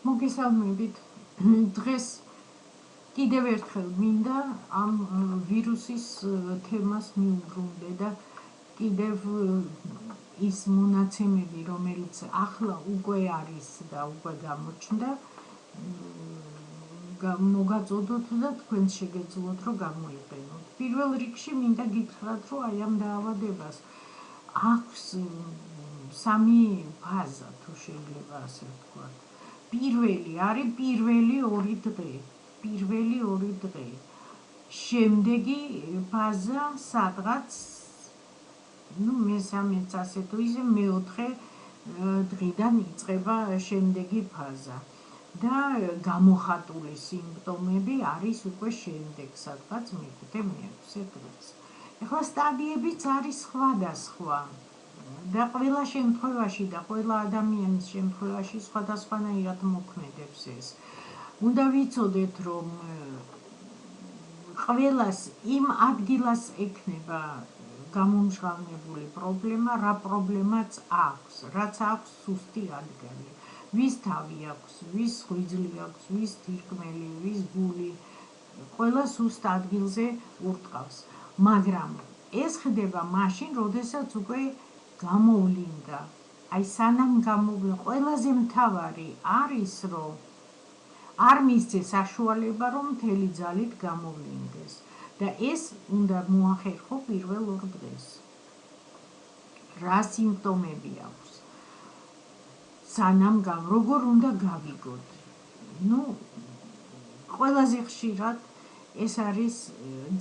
მოგესალმებით. დღეს კიდევ ერთხელ მინდა ამ ვირუსის თემას მიუბრუნდე და კიდევ ის მონაცემები, რომელიც ახლა უკვე არის და უკვე გამოჩნდა, მოგაწოდოთ და თქვენ შეგეძლოთ, რომ გამოიყენოთ. პირველ რიგში მინდა გითხრათ, რომ აი ამ დაავადებას აქვს სამი ფაზა, თუ შეიძლება ასე ვთქვათ. პირველი არის პირველი ორი დღე. შემდეგი ფაზა სადღაც მესამეც ასე თუ ისე მეოთხე დღიდან იწყება შემდეგი ფაზა და გამოხატული სიმპტომები არის უკვე შემდეგ სადღაც მეხუთე-მეექვსე დღეს. ეხლა სტადიებიც არის სხვადასხვა და ყველა შემთხვევაში და ყველა ადამიანის შემთხვევაში სხვადასხვანაირად მოქმედებს ეს. უნდა ვიცოდეთ, რომ ყველას იმ ადგილას ექნება გამომჟღავნებული პრობლემა, რა პრობლემაც აქვს, რაც აქვს სუსტი ადგილი. ვის თავი აქვს, ვის ღვიძლი აქვს, ვის თირკმელი, ვის გული, ყველა სუსტ ადგილზე ურტყავს. მაგრამ ეს ხდება მაშინ, როდესაც უკვე გამოვლინდა. აი სანამ გამოვლინდა, ყველაზე მთავარი არის, რომ არ მისცეს საშუალება, რომ მთელი ძალით გამოვლინდეს და ეს უნდა მოახერხო პირველ ორ დღეს. რა სიმპტომები აქვს? სანამ როგორ უნდა გავიგოთ? ყველაზე ხშირად ეს არის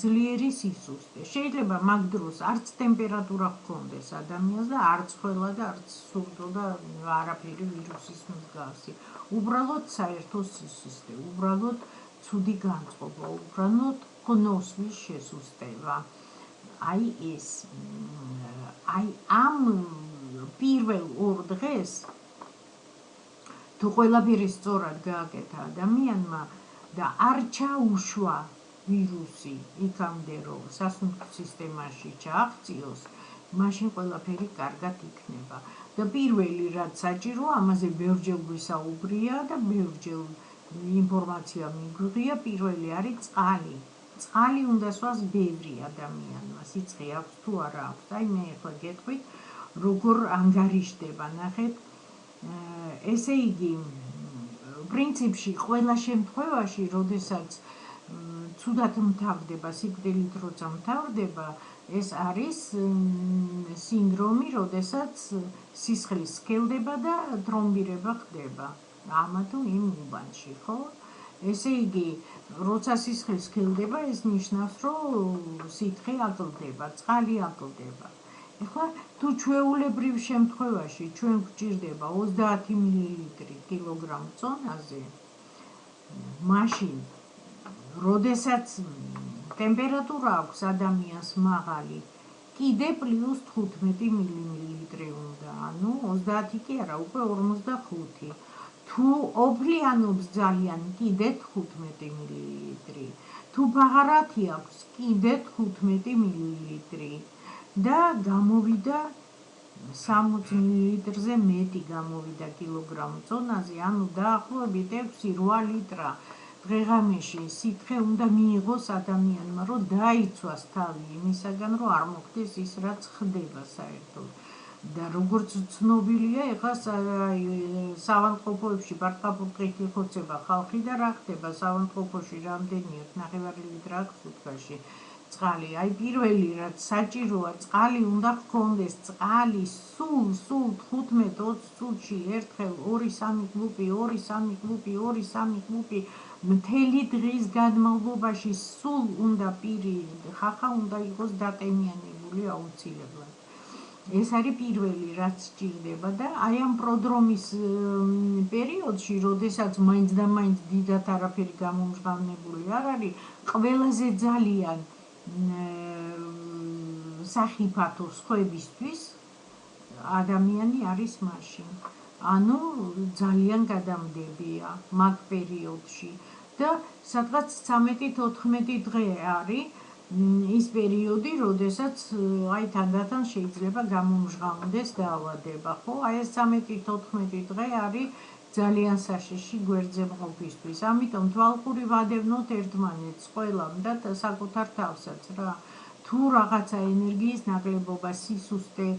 ძლიერი სისუსტე. შეიძლება მაგ დროს არც ტემპერატურა ჰქონდეს ადამიანს და არც ხველა და არც სურდო და არაფერი ვირუსის მსგავსი. უბრალოდ საერთო სისუსტე, უბრალოდ ცუდი განწყობა, უბრალოდ ხნოსვის შესუსტება. აი ეს. აი ამ პირველ ორ დღეს თუ ყველაფერი სწორად გააკეთა ადამიანმა და არ ჩაუშვა ვირუსი იქამდე, რომ სასუნთქ სისტემაში ჩააღწიოს, მაშინ ყველაფერი კარგად იქნება. და პირველი რაც საჭირო, ამაზე ბევრჯერ ვისაუბრია და ბევრჯერ ინფორმაცია მიგვიღია, პირველი არის წყალი. წყალი უნდა სვას ბევრი ადამიანმა, სიცხე აქვს თუ არა აქვს. აი მე ახლა გეტყვით, როგორ ანგარიშდება, ნახეთ. ესე იგი, პრინციპში ყველა შემთხვევაში, როდესაც ცუდად მთავრდება, სიკვდილით როცა მთავრდება, ეს არის სინდრომი, როდესაც სისხლი სქელდება და თრომბირება ხდება. ამა თუ იმ უბანში, ხო? ესე იგი, როცა სისხლი სქელდება, ეს ნიშნავს, რომ სითხე აკლდება, წყალი აკლდება. ეხლა თუ ჩვეულებრივ შემთხვევაში ჩვენ გვჭირდება 30 მილილიტრი კილოგრამ წონაზე, მაშინ როდესაც ტემპერატურა აქვს ადამიანს მაღალი, კიდე პლუს 15 მილილიტრი უნდა, ანუ 30 კი არა, უკვე 45. თუ ოფლიანობს ძალიან, კიდე 15 მილილიტრი. თუ ბაღარათი აქვს, კიდე 15 მილილიტრი. და გამოვიდა 60 მილilitrზე მეტი გამოვიდა კილოგრამ წონაზე, ანუ დაახლოებით 6-8 ლიტრა დღეღამეში სითხე უნდა მიიღოს ადამიანმა, რომ დაიცვას თავი იმისაგან, რომ არ მოხდეს ის, რაც ხდება საერთოდ. და როგორც ცნობილია, ეხლა საავადმყოფოებში ბარტყაბურტყით იხოცება ხალხი და რა ხდება საავადმყოფოში რამდენია 9 ლიტრი აქვს სუთქაში წყალი. აი პირველი რაც საჭიროა, წყალი უნდა ჰქონდეს. წყალი სულ 15-20 წუთში ერთხელ 2-3 კლუპი, 2-3 კლუპი, 2-3 კლუპი მთელი დღის განმავლობაში სულ უნდა პირი ხახა უნდა იყოს დატენიანებული აუცილებლად. ეს არის პირველი რაც სჭირდება და აი ამ პროდრომის პერიოდში, როდესაც მაინც და მაინც დიდად არაფერი გამომჟღავნებული არ არის, ყველაზე ძალიან სახიფათო სხვებისთვის ადამიანი არის მაშინ. ანუ ძალიან გადამდებია მაგ პერიოდში და სადღაც 13-14 დღე არის ის პერიოდი, როდესაც აი თანდათან შეიძლება გამომჟღავნდეს დაავადება, ხო? აი ეს 13-14 დღე არის ძალიან საშიში გვერდზე მყოფისთვის. ამიტომ თვალყური ვადევნოთ ერთმანეთს ყველამ და საკუთარ თავსაც რა. თუ რაღაცა ენერგიის ნაკლებობა, სისუსტე,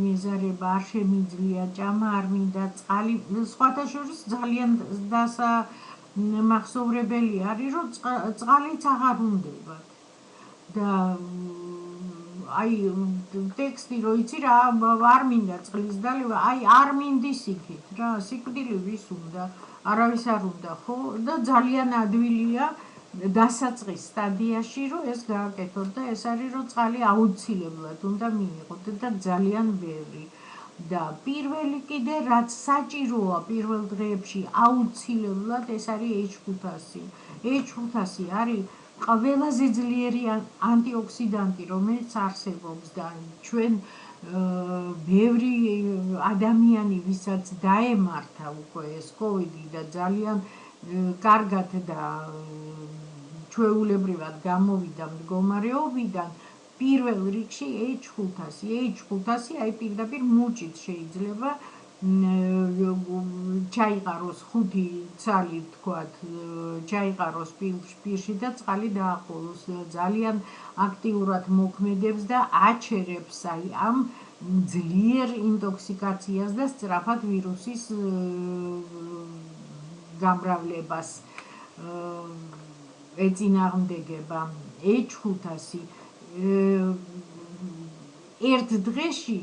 მეზარება არ შემიძლია, ჭამა არ მინდა, წყალი, სხვათა შორის ძალიან დასამახსოვრებელი არის, რომ წყალიც აღარ უნდებათ. და აი ტექსტი რო იცი რა არ მინდა წყლის დალევა, აი არ მინდის იქით რა, სიკვდილი ვის უნდა, არავის არ უნდა, ხო? და ძალიან ადვილია დასაწყის სტადიაში რომ ეს გააკეთოთ და ეს არის რომ წყალი აუცილებლად უნდა მიიღოთ და ძალიან ბევრი. და პირველი კიდე რაც საჭიროა პირველ დღეებში აუცილებლად ეს არის H500. H500 არის ყველაზე ძლიერი ანტიოქსიდანტი, რომელიც არსებობს და ჩვენ ბევრი ადამიანი, ვისაც დაემართა უკვე ეს COVID და ძალიან კარგად და ჩვეულებრივად გამოვიდა მდგომარეობიდან, პირველ რიგში H500 აი პირდაპირ მუჭით შეიძლება ჩაიყაროს 5 ცალი თქვათ, ჩაიყაროს პირში და წყალი დააყოლოს, ძალიან აქტიურად მოქმედებს და აჩერებს აი ამ ძლიერ ინტოქსიკაციას და სწრაფად ვირუსის გამრავლებას ეწინააღმდეგება. H500 ერთ დღეში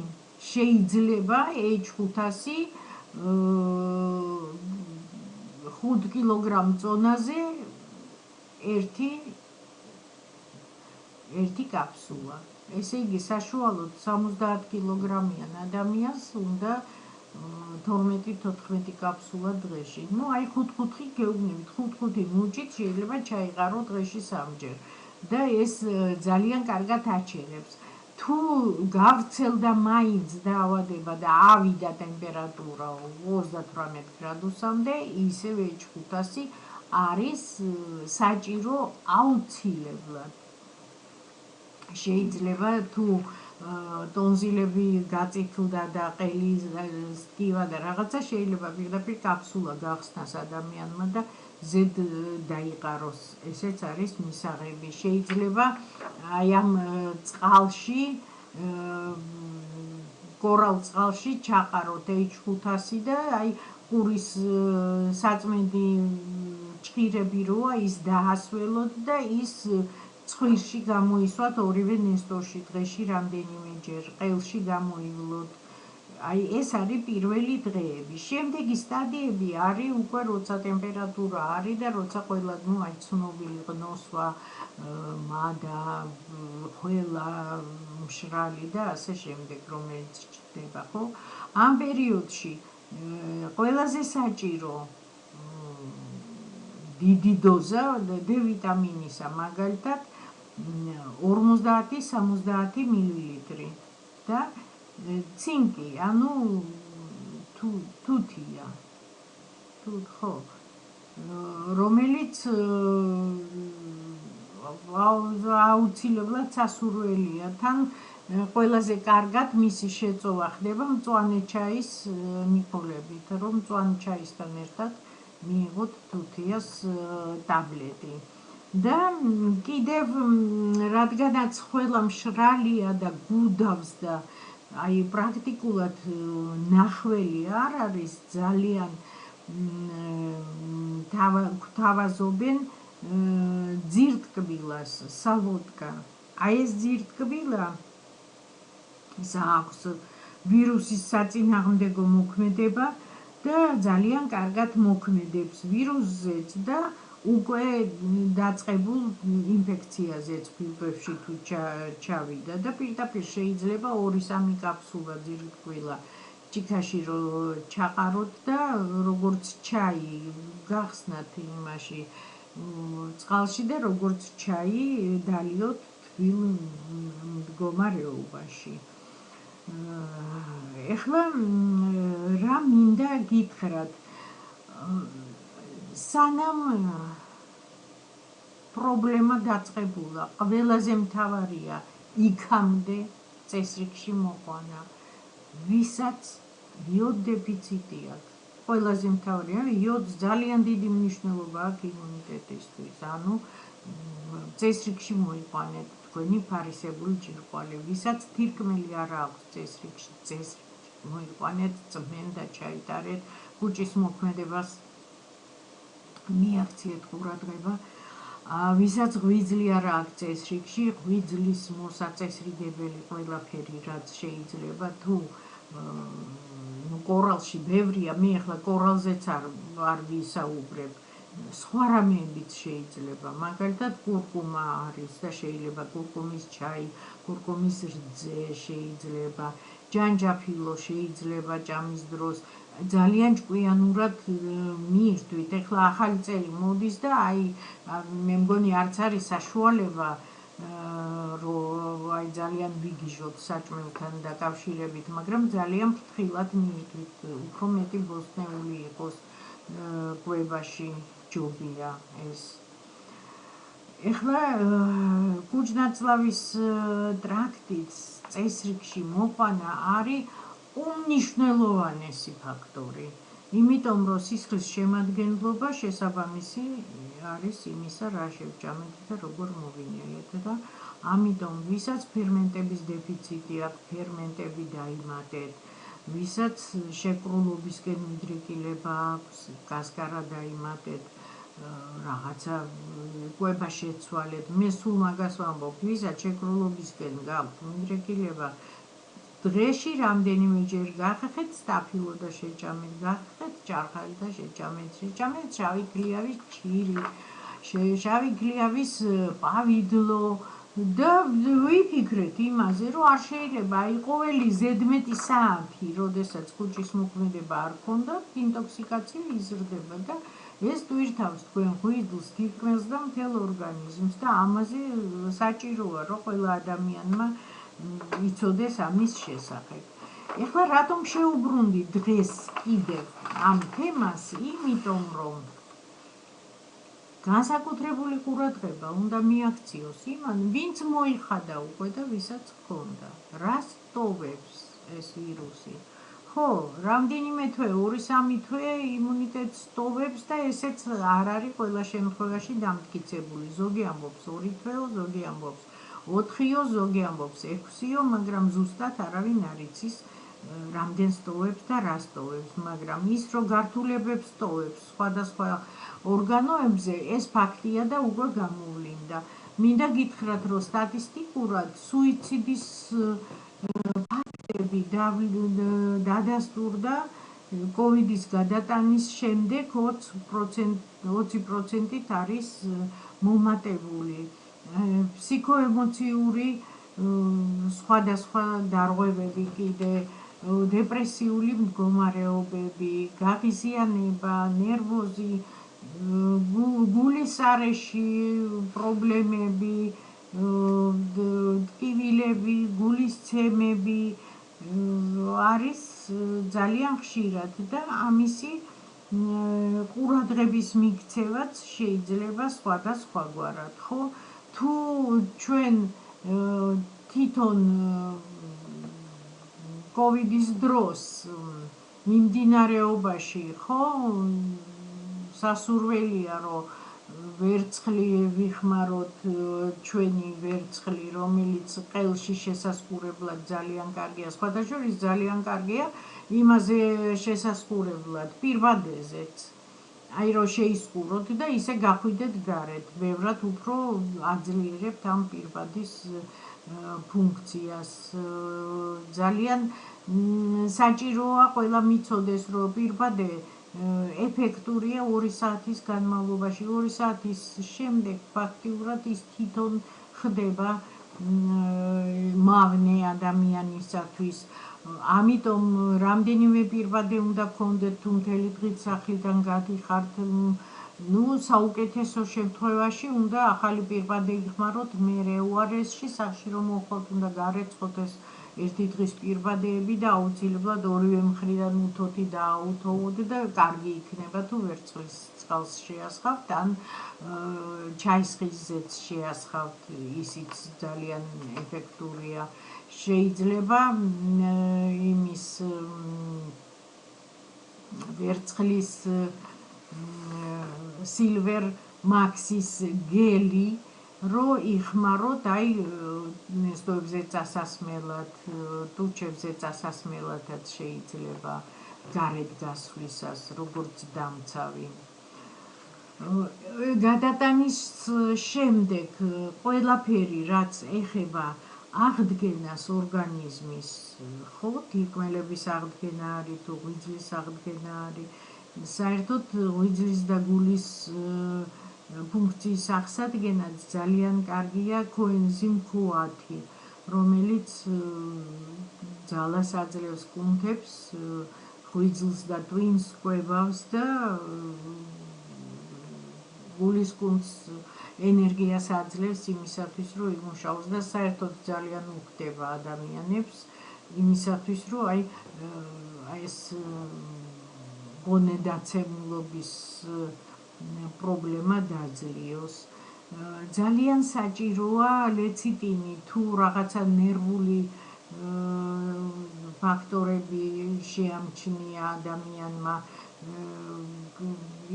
შეიძლება H500 5 კილოგრამ წონაზე ერთი კაფსულა. ესე იგი საშუალოდ 70 კილოგრამიან ადამიანს უნდა 12-14 კაფსულა დღეში. ნუ აი 5-5 გეუბნებით, 5-5 მუჭით შეიძლება ჩაიყარო დღეში 3-ჯერ და ეს ძალიან კარგად აჩერებს. თუ გავრცელდა მაინც დაავადება და ავიდა ტემპერატურა 38 გრადუსამდე, ისევ H500 არის საჭირო აუცილებლად. შეიძლება თუ ტონზილები გაწითლდა და ყელი სტივა და რაღაცა, შეიძლება პირდაპირ კაფსულა გახსნას ადამიანმა და ზედ დაიყაროს. ესეც არის მისაღები. შეიძლება აი ამ წყალში, კორალ წყალში ჩაყაროთ H500 და აი ყურის საწმენდი ჭხირები როა ის დაასველოთ და ის ცხვირში გამოისვათ ორივე ნესტოში დღეში რამდენიმეჯერ, ყელში გამოივლოთ. აი ეს არის პირველი დღეები. შემდეგი სტადიები არის უკვე როცა ტემპერატურა არის და როცა ყველა აი ცნობილი ყნოსვა, მადა, ხველა, მშრალი და ასე შემდეგ, რომელიც ჩნდება, ხო? ამ პერიოდში ყველაზე საჭირო დიდი დოზა D ვიტამინისა, მაგალითად 50-70 მილილიტრი და ცინკი, ანუ თუთია, ხო, რომელიც აუცილებლად სასურველია. თან ყველაზე კარგად მისი შეწოვა ხდება მწვანე ჩაის მიყოლებით, რომ მწვანე ჩაისთან ერთად მიიღოთ თუთიას ტაბლეტი. და კიდევ რადგანაც ხველა მშრალია და გუდავს და აი პრაქტიკულად ნახველი არ არის, ძალიან გვთავაზობენ ძირტკბილას, სალოდკა. აი ეს ძირტკბილა ის აქვს ვირუსის საწინააღმდეგო მოქმედება და ძალიან კარგად მოქმედებს ვირუსზეც და უკვე დაწყებულ ინფექციაზეც ფილტვებში თუ ჩავიდა და პირდაპირ შეიძლება 2-3 კაფსულა ძირტკბილა ჭიქაში ჩაყაროთ და როგორც ჩაი გახსნათ იმაში წყალში და როგორც ჩაი დალიოთ თბილ მდგომარეობაში. ეხლა რა მინდა გითხრათ, სანამ პრობლემა დაწყებულა, ყველაზე მთავარია იქამდე წესრიგში მოყვანა, ვისაც იოდ დეფიციტი აქვს, ყველაზე მთავარია, იოდს ძალიან დიდი მნიშვნელობა აქვს იმუნიტეტისთვის. ანუ წესრიგში მოიყვანეთ თქვენი ფარისებული ჯირკვალი, ვისაც თირკმელი არ აქვს წესრიგში მოიყვანეთ, წმენდა ჩაიტარეთ, კუჭის მოქმედებას მიაქციეთ ყურადღება. ვისაც ღვიძლი არ აქვს წესრიგში, ღვიძლის მოსაწესრიგებელი ყველაფერი, რაც შეიძლება, თუ კორალში ბევრია, მე ახლა კორალზეც არ ვისაუბრებ, სხვა რამეებიც შეიძლება, მაგალითად კურკუმა არის და შეიძლება კურკუმის ჩაი, კურკუმის რძე შეიძლება, ჯანჯაფილო შეიძლება ჭამის დროს, ძალიან ჭკვიანურად მიირთვით. ახლა ახალი წელი მოდის და მე მგონი არც არის საშუალება რომ ძალიან ვიგიჟოთ საჭმელთან დაკავშირებით, მაგრამ ძალიან ფრთხილად მიირთვით, უფრო მეტი ბოსტნეული იყოს კვებაში ჯობია ეს. ახლა კუჭ-ნაწლავის ტრაქტის წესრიგში მოყვანა არის უმნიშვნელოვანესი ფაქტორი, იმიტომ რომ სისხლის შემადგენლობა შესაბამისი არის იმისა, რა შევჭამეთ და როგორ მოვინიარეთ და ამიტომ ვისაც ფერმენტების დეფიციტი აქვს, ფერმენტები დაიმატეთ, ვისაც შეკრულობისკენ მიდრეკილება აქვს, გასკარა დაიმატეთ, რაღაცა კვება შეცვალეთ. მე სულ მაგას ვამბობ, ვისაც შეკრულობისკენ გაქვთ მიდრეკილება, დღეში რამდენიმეჯერ გახეხეთ სტაფილო და შეჭამეთ, გახეხეთ ჭარხალი და შეჭამეთ, შეჭამეთ შავი გლიავის ჩირი, შავი გლიავის პავიდლო და ვიფიქრეთ იმაზე, რომ არ შეიძლება აი ყოველი ზედმეტი საათი, როდესაც კუჭის მოქმედება არ ქონდათ, ინტოქსიკაცია იზრდება და ეს ტვირთავს თქვენ ღვიძლს, თირკმელს და მთელ ორგანიზმს და ამაზე საჭიროა, რომ ყველა ადამიანმა იცოდეს ამის შესახებ. ეხლა რატომ შევუბრუნდი დღეს კიდევ ამ თემას? იმიტომ რომ განსაკუთრებული ყურადღება უნდა მიაქციოს იმან, ვინც მოიხადა უკვე და ვისაც ჰქონდა. რას ტოვებს ეს ვირუსი? ხო, რამდენიმე თვე, 2-3 თვე იმუნიტეტს ტოვებს და ესეც არ არის ყველა შემთხვევაში დამტკიცებული. ზოგი ამბობს 2 თვეო, ზოგი ამბობს 4-იო, ზოგი ამბობს 6-იო, მაგრამ ზუსტად არავინ არ იცის რამდენს ტოვებს და რას ტოვებს, მაგრამ ის რომ გართულებებს ტოვებს სხვადასხვა ორგანოებზე, ეს ფაქტია და უკვე გამოვლინდა. მინდა გითხრათ, რომ სტატისტიკურად სუიციდის ფაქტები დადასტურდა კოვიდის გადატანის შემდეგ 20%-ით არის მომატებული. ფსიქოემოციური სხვადასხვა დარღვევები კიდე, დეპრესიული მდგომარეობები, გაღიზიანება, ნერვოზი, გულის არეში პრობლემები, ტკივილები, გულის ცემები არის ძალიან ხშირად და ამისი ყურადღების მიქცევაც შეიძლება სხვადასხვაგვარად, ხო? თუ ჩვენ თვითონ კოვიდის დროს მიმდინარეობაში, ხო, სასურველია, რომ ვერცხლი ვიხმაროთ, ჩვენი ვერცხლი, რომელიც ყელში შესასყურებლად ძალიან კარგია, სხვათა შორის ძალიან კარგია იმაზე შესასყურებლად, პირბადეზეც. აი რომ შეისყუროთ და ისე გახვიდეთ გარეთ, ბევრად უფრო აძლიერებთ ამ პირბადის ფუნქციას. ძალიან საჭიროა ყველა მიცოდეს, რომ პირბადე ეფექტურია 2 საათის განმავლობაში. 2 საათის შემდეგ ფაქტიურად ის თვითონ ხდება მავნე ადამიანისათვის. ამიტომ რამდენიმე პირბადე უნდა გქონდეთ, თუ მთელი დღით სახლიდან გადიხართ, საუკეთესო შემთხვევაში უნდა ახალი პირბადე იხმაროთ, მერე უარესში სახლში რომ მოხვალთ, უნდა გარეცხოთ ეს ერთი დღის პირბადეები და აუცილებლად ორივე მხრიდან უთოთი დააუთოვოთ და კარგი იქნება, თუ ვერცხლის წყალს შეასხავთ ან ჩაის ხიზზეც შეასხავთ, ისიც ძალიან ეფექტურია. შეიძლება იმის ვერცხლის silver maxis geli რო იხმაროთ აი ნესტოებზე წასასმელად, ტუჩებზე წასასმელადაც შეიძლება გარეთ გასვლისას, როგორც დამცავი. გადატანის შემდეგ ყველაფერი, რაც ეხება აღდგენას ორგანიზმის, ხო, თირკმელების აღდგენა არის, თუ ღვიძლის აღდგენა არის, საერთოდ ღვიძლის და გულის ფუნქციის აღსადგენად ძალიან კარგია coenzym Q10, რომელიც ძალას აძლევს კუნთებს, ღვიძლს და ტვინს კვებავს და გულის კუნთს ენერგიას აძლევს იმისათვის, რომ იმუშაოს და საერთოდ ძალიან უხდება ადამიანებს იმისათვის, რომ აი ეს გონედაცემულობის პრობლემა დაძლიოს. ძალიან საჭიროა ლეციტინი თუ რაღაცა ნერვული ფაქტორები შეამჩნია ადამიანმა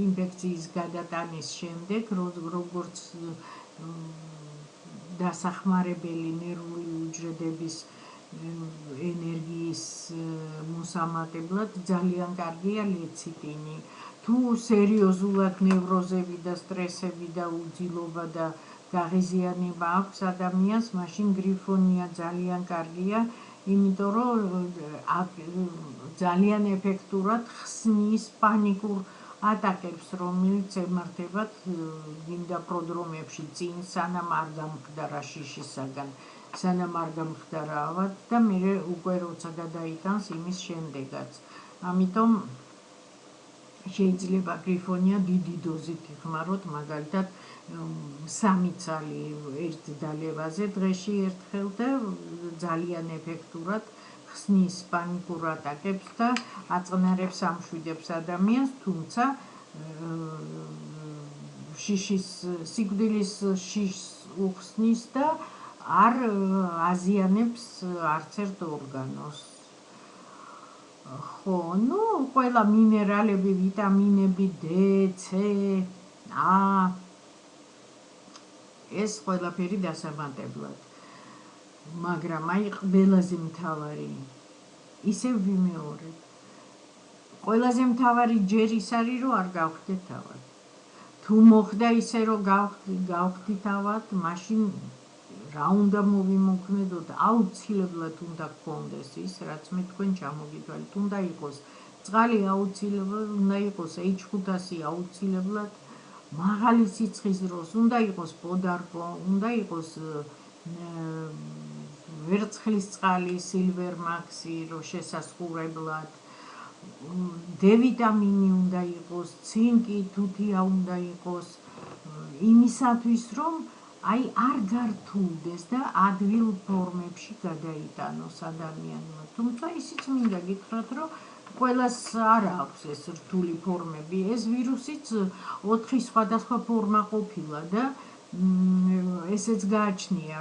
ინფექციის გადატანის შემდეგ, როგორც დასახმარებელი ნერვული უჯრედების ენერგიის მოსამატებლად ძალიან კარგია ლეციტინი. თუ სერიოზულად ნევროზები და სტრესები და უძილობა და გაღიზიანება აქვს ადამიანს, მაშინ გრიფონია ძალიან კარგია, იმიტომ რომ ძალიან ეფექტურად ხსნის პანიკურ ატაკებს, რომელიც ემართებათ გინდა პროდრომებში წინ, სანამ არ გამხდარა შიშისაგან, სანამ არ გამხდარა ავად და მერე უკვე როცა გადაიტანს იმის შემდეგაც. ამიტომ შეიძლება გრიფონია დიდი დოზით იხმაროთ, მაგალითად 3 ცალი ერთ დალევაზე დღეში ერთხელ და ძალიან ეფექტურად ხსნის პანიკურ ატაკებს და აწყნარებს ამშვიდებს ადამიანს, თუმცა სიკვდილის შიშს უხსნის და არ აზიანებს არც ერთ ორგანოს. ხო, ნუ ყველა მინერალები, ვიტამინები D, C, A ეს ყველაფერი დასამატებლად. მაგრამ აი ყველაზე მთავარი ისევ ვიმეორებ. ყველაზე მთავარი ჯერ ის არის, რომ არ გავხდეთ თავად. თუ მოხდა ისე, რომ გავხდით თავად, მაშინ რა უნდა მოვიმოქმედოთ, აუცილებლად უნდა გქონდეს ის, რაც მე თქვენ ჩამოგითვალეთ, უნდა იყოს წყალი აუცილებლად, უნდა იყოს H500 აუცილებლად, მაღალი სიცხის დროს, უნდა იყოს პოდარკო, უნდა იყოს ვერცხლის წყალი, silver maxi, რო შესასხურებლად, D ვიტამინი უნდა იყოს, ცინკი, თუთია უნდა იყოს, იმისათვის, რომ აი არ გართულდეს და ადვილ ფორმებში გადაიტანოს ადამიანმა. თუმცა ისიც მინდა გითხრათ, რომ ყველას არ აქვს ეს რთული ფორმები. ეს ვირუსიც 4 სხვადასხვა ფორმა ყოფილა და ესეც გააჩნია,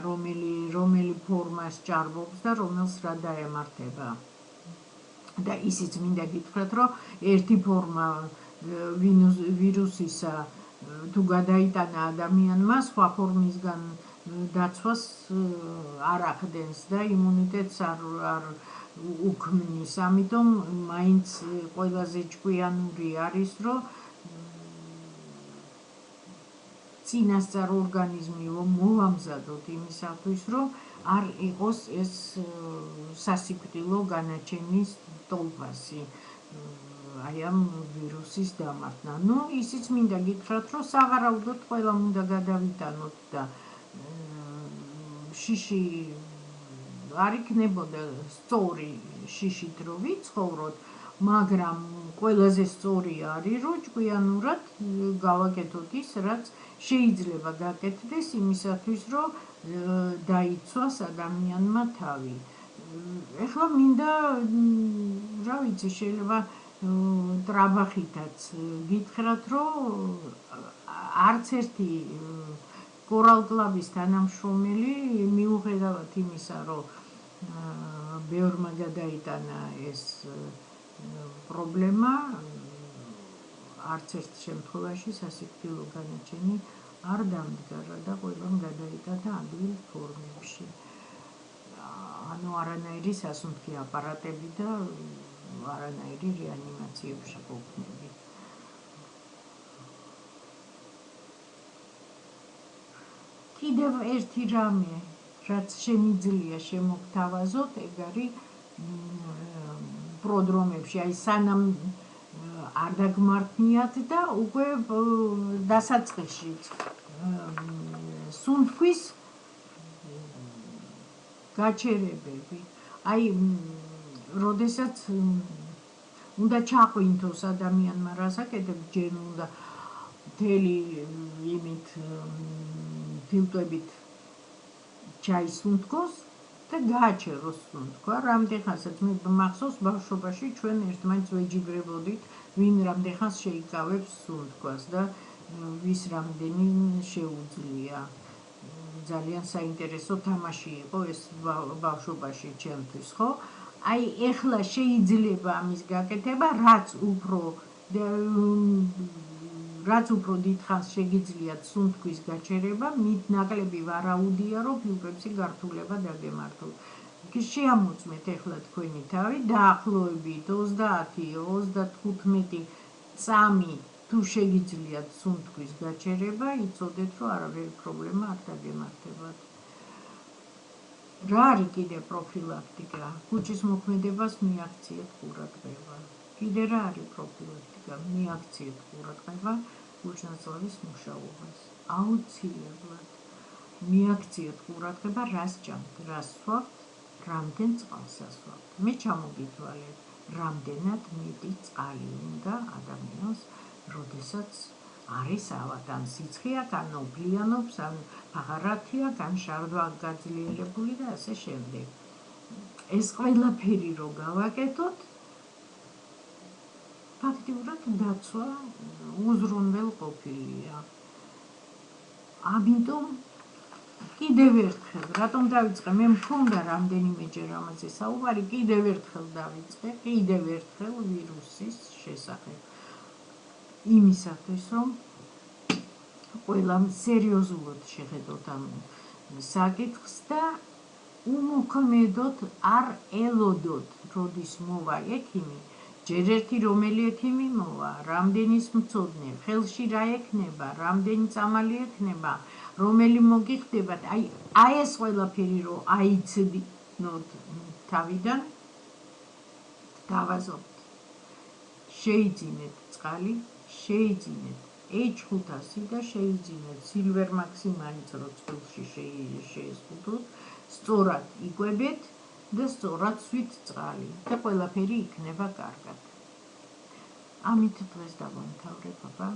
რომელი ფორმას ჭარბობს და რომელს რა დაემართება. და ისიც მინდა გითხრათ, რომ ერთი ფორმა ვირუსისა თუ გადაიტანა ადამიანმა, სხვა ფორმისგან დაცვას არ ახდენს და იმუნიტეტს არ უქმნის. ამიტომ მაინც ყველაზე ჭკვიანური არის, რომ წინასწარ ორგანიზმი მოვამზადოთ იმისათვის, რომ არ იყოს ეს სასიკვდილო განაჩენის ტოლფასი აი ამ ვირუსის დამარხნა. ნუ ისიც მინდა გითხრათ, რომ სავარაუდოდ ყველამ უნდა გადავიტანოთ და შიში არ იქნებოდა სწორი შიშით რო ვიცხოვროთ, მაგრამ ყველაზე სწორი არის, რომ ჭკვიანურად გავაკეთოთ ის, რაც შეიძლება გაკეთდეს იმისათვის, რომ დაიცვას ადამიანმა თავი. ეხლა მინდა, რა ვიცი, შეიძლება ტრაბახითაც გითხრათ, რომ არც ერთი კორალ კლუბის თანამშრომელი მიუხედავად იმისა, რომ ბევრმა გადაიტანა ეს პრობლემა, არც ერთ შემთხვევაში სასიკვდილო განაჩენი არ დამდგარა და ყველამ გადაიტანა ადვილ ფორმებში. ანუ არანაირი სასუნთქი აპარატები და არანაირი რეანიმაციებში ყოფნები. კიდევ ერთი რამე, რაც შემიძლია შემოგთავაზოთ, ეგ არის პროდრომებში, აი სანამ არ დაგმართნიათ და უკვე დასაწყისში სუნთქვის გაჩერებები. აი, როდესაც უნდა ჩაყვინთოს ადამიანმა რას აკეთებს, ჯერ უნდა მთელი იმით ფილტვებით ჩაისუნთქოს და გააჩეროს სუნთქვა. რამდენხანსაც მე მახსოვს ბავშვობაში ჩვენ ერთმანეთს ვეჯიბრებოდით, ვინ რამდენხანს შეიკავებს სუნთქვას და ვის რამდენი შეუძლია. ძალიან საინტერესო თამაში იყო ეს ბავშვობაში ჩემთვის, ხო? აი, ეხლა შეიძლება ამის გაკეთება, რაც უფრო დიდხანს შეგიძლიათ სუნთქვის გაჩერება, მით ნაკლები ვარაუდია, რომ ფილტვებში გართულება დაგემართოთ. შეამოწმეთ ეხლა თქვენი თავი, დაახლოებით 30-35 წამი თუ შეგიძლიათ სუნთქვის გაჩერება, იცოდეთ, რომ არავითარი პრობლემა არ დაგემართებათ. რა არის კიდე პროფილაქტიკა? ქუჩის მოქმედებას მიაქციეთ ყურადღება. კიდე რა არის პროფილაქტიკა? მიაქციეთ ყურადღება ქუჩნაცვალის მუშაობას. აუცილებლად მიაქციეთ ყურადღება, რას ჭამთ, რას სვავთ, რამდენ წყალს ასვავთ. მე ჩამოგითვალეთ, რამდენად მეტი წყალი უნდა ადამიანს, როდესაც არის ავად, ან სიცხეა, ან ოფლიანობს, ან აღარათია, ან შარდვა გაძლიერებული და ასე შემდეგ. ეს ყველაფერი რო გავაკეთოთ, ფაქტიურად დაცვა უზრუნველყოფილია. ამიტომ კიდევ ერთხელ, რატომ დავიწყე? მე მქონდა რამდენიმეჯერ ამაზე საუბარი, კიდევ ერთხელ დავიწყე, კიდევ ერთხელ ვირუსის შესახებ. იმისათვის, რომ ყველამ სერიოზულად შეხედოთ ამ საკითხს და უმოქმედოდ არ ელოდოთ, როდის მოვა ექიმი, ჯერ ერთი რომელი ექიმი მოვა, რამდენის მცოდნე, ხელში რა ექნება, რამდენი წამალი ექნება, რომელი მოგიხდებათ, აი ეს ყველაფერი რომ აიცნოთ თავიდან, დავაზობთ. შეიძინეთ წყალი, შეიძინეთ H500 და შეიძინეთ სილვერმაქსი მაინც რო წყალში შეესხუთოთ, სწორად იკვებეთ და სწორად სვით წყალი და ყველაფერი იქნება კარგად. ამით დღეს დავამთავრებ, აბა.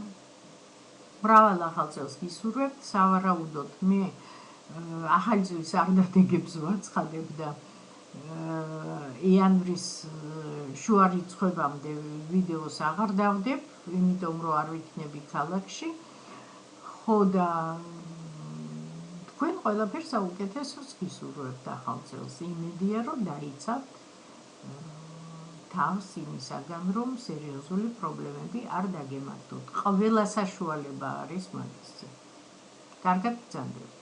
მრავალ ახალ წელს გისურვებთ, სავარაუდოდ მე ახალი წლის არდადეგებს ვაცხადებ და იანვრის შუა რიცხვებამდე ვიდეოს აღარ დავდებ, იმიტომ რომ არ ვიქნები ქალაქში. ხო და თქვენ ყველაფერს საუკეთესოს გისურვებთ ახალ წელს. იმედია რომ დაიცავთ თავს იმისაგან, რომ სერიოზული პრობლემები არ დაგემართოთ. ყველა საშუალება არის მაგისზე. კარგად გრძანდებით.